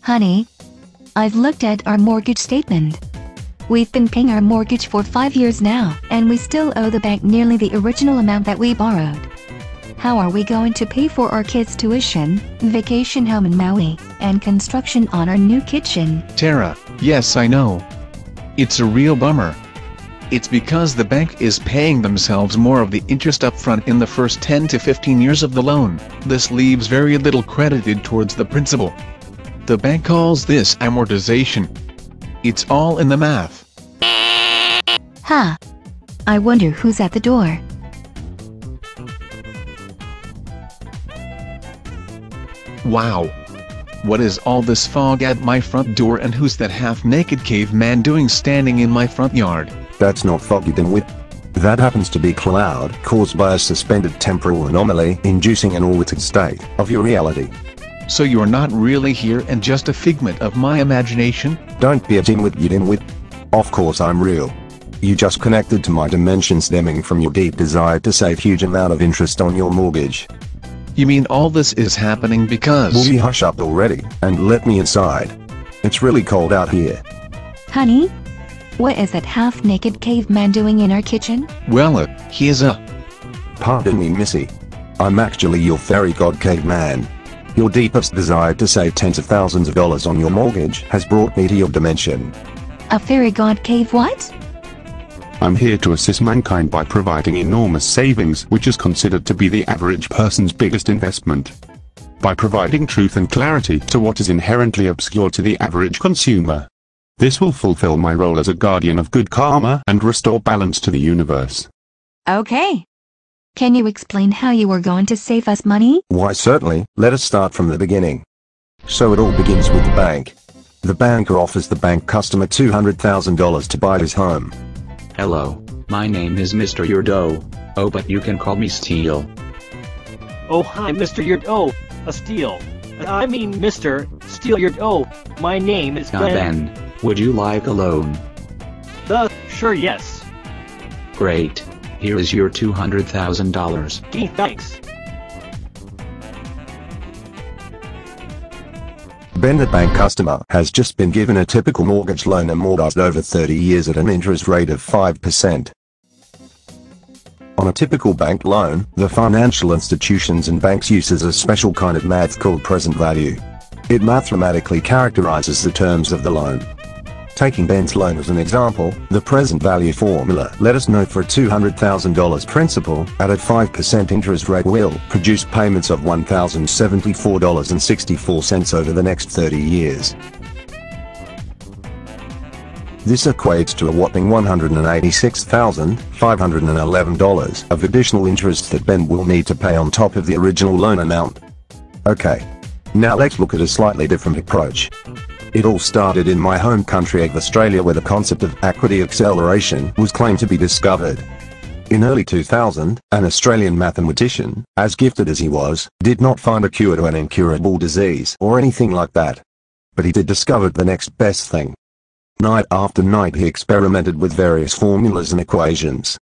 Honey, I've looked at our mortgage statement. We've been paying our mortgage for 5 years now, and we still owe the bank nearly the original amount that we borrowed. How are we going to pay for our kids' tuition, vacation home in Maui, and construction on our new kitchen? Tara, yes I know. It's a real bummer. It's because the bank is paying themselves more of the interest upfront in the first 10 to 15 years of the loan. This leaves very little credited towards the principal. The bank calls this amortization. It's all in the math. Huh. I wonder who's at the door. Wow. What is all this fog at my front door, and who's that half-naked caveman doing standing in my front yard? That's not foggy dimwit. That happens to be cloud caused by a suspended temporal anomaly inducing an altered state of your reality. So you're not really here and just a figment of my imagination? Don't be a dimwit, you dimwit. Of course I'm real. You just connected to my dimension stemming from your deep desire to save huge amount of interest on your mortgage. You mean all this is happening because— Will you hush up already, and let me inside? It's really cold out here. Honey? What is that half-naked caveman doing in our kitchen? Well, he is a— Pardon me, Missy. I'm actually your fairy god caveman. Your deepest desire to save tens of thousands of dollars on your mortgage has brought me to your dimension. A fairy god cave what? I'm here to assist mankind by providing enormous savings, which is considered to be the average person's biggest investment. By providing truth and clarity to what is inherently obscure to the average consumer. This will fulfill my role as a guardian of good karma and restore balance to the universe. Okay. Can you explain how you are going to save us money? Why certainly, let us start from the beginning. So it all begins with the bank. The banker offers the bank customer $200,000 to buy his home. Hello, my name is Mr. Yurdo. Oh, but you can call me Steel. Oh hi Mr. Yurdo, Steel. I mean Mr. Steel Yurdo. My name is Ben. Ben, would you like a loan? Sure yes. Great. Here is your $200,000. Gee, thanks. Ben, the bank customer, has just been given a typical mortgage loan amortized over 30 years at an interest rate of 5%. On a typical bank loan, the financial institutions and banks uses a special kind of math called present value. It mathematically characterizes the terms of the loan. Taking Ben's loan as an example, the present value formula let us know for a $200,000 principal at a 5% interest rate will produce payments of $1,074.64 over the next 30 years. This equates to a whopping $186,511 of additional interest that Ben will need to pay on top of the original loan amount. Okay. Now let's look at a slightly different approach. It all started in my home country of Australia, where the concept of equity acceleration was claimed to be discovered. In early 2000, an Australian mathematician, as gifted as he was, did not find a cure to an incurable disease or anything like that. But he did discover the next best thing. Night after night he experimented with various formulas and equations.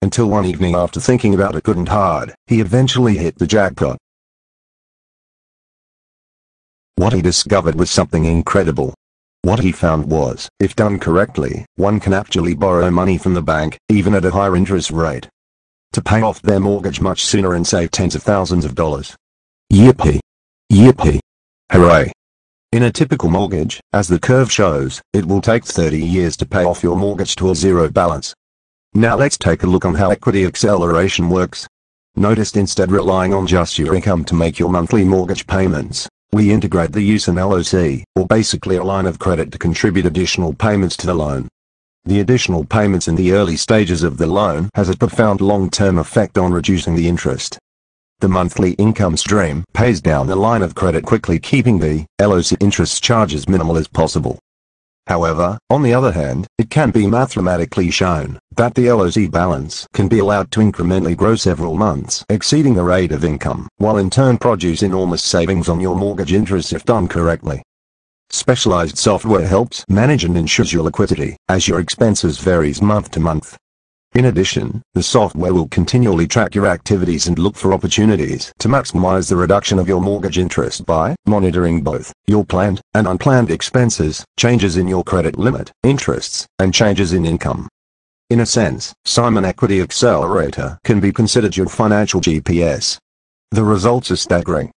Until one evening, after thinking about it good and hard, he eventually hit the jackpot. What he discovered was something incredible. What he found was, if done correctly, one can actually borrow money from the bank, even at a higher interest rate, to pay off their mortgage much sooner and save tens of thousands of dollars. Yippee! Yippee! Hooray! In a typical mortgage, as the curve shows, it will take 30 years to pay off your mortgage to a zero balance. Now let's take a look on how equity acceleration works. Notice, instead relying on just your income to make your monthly mortgage payments, we integrate the use an LOC, or basically a line of credit, to contribute additional payments to the loan. The additional payments in the early stages of the loan has a profound long-term effect on reducing the interest. The monthly income stream pays down the line of credit quickly, keeping the LOC interest charges minimal as possible. However, on the other hand, it can be mathematically shown that the LOC balance can be allowed to incrementally grow several months, exceeding the rate of income, while in turn produce enormous savings on your mortgage interest if done correctly. Specialized software helps manage and ensures your liquidity, as your expenses varies month to month. In addition, the software will continually track your activities and look for opportunities to maximize the reduction of your mortgage interest by monitoring both your planned and unplanned expenses, changes in your credit limit, interests, and changes in income. In a sense, Simon Equity Accelerator can be considered your financial GPS. The results are staggering.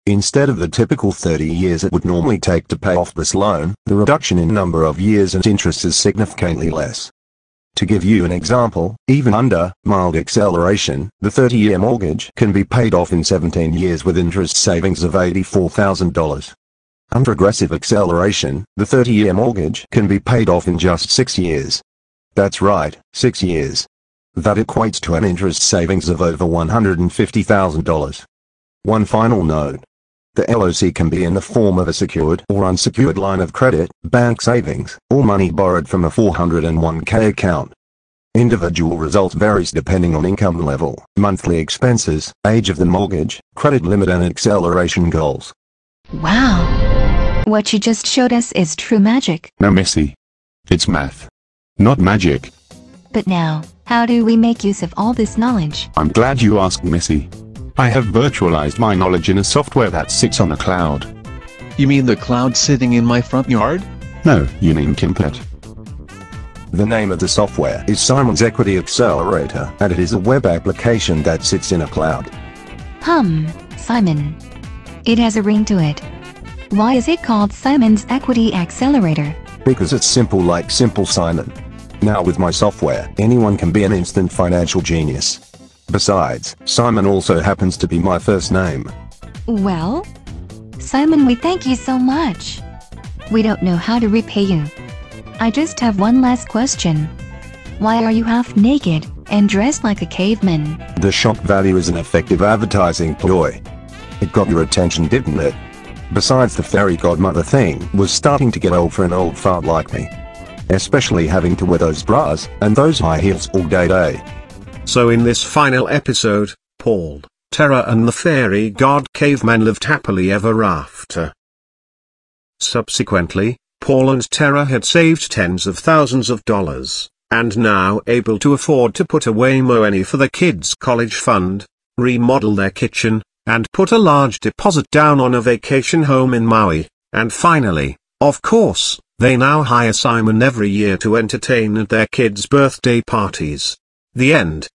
Instead of the typical 30 years it would normally take to pay off this loan, the reduction in number of years and interest is significantly less. To give you an example, even under mild acceleration, the 30-year mortgage can be paid off in 17 years with interest savings of $84,000. Under aggressive acceleration, the 30-year mortgage can be paid off in just 6 years. That's right, 6 years. That equates to an interest savings of over $150,000. One final note. The LOC can be in the form of a secured or unsecured line of credit, bank savings, or money borrowed from a 401k account. Individual results varies depending on income level, monthly expenses, age of the mortgage, credit limit and acceleration goals. Wow! What you just showed us is true magic. No, Missy. It's math. Not magic. But now, how do we make use of all this knowledge? I'm glad you asked, Missy. I have virtualized my knowledge in a software that sits on a cloud. You mean the cloud sitting in my front yard? No, you mean Kimpet. The name of the software is Simon's Equity Accelerator, and it is a web application that sits in a cloud. Simon. It has a ring to it. Why is it called Simon's Equity Accelerator? Because it's simple like Simple Simon. Now with my software, anyone can be an instant financial genius. Besides, Simon also happens to be my first name. Well, Simon, we thank you so much. We don't know how to repay you. I just have one last question. Why are you half naked and dressed like a caveman? The shock value is an effective advertising ploy. It got your attention, didn't it? Besides, the fairy godmother thing was starting to get old for an old fart like me. Especially having to wear those bras and those high heels all day. So in this final episode, Paul, Tara and the fairy god caveman lived happily ever after. Subsequently, Paul and Tara had saved tens of thousands of dollars, and now able to afford to put away money for the kids' college fund, remodel their kitchen, and put a large deposit down on a vacation home in Maui, and finally, of course, they now hire Simon every year to entertain at their kids' birthday parties. The end.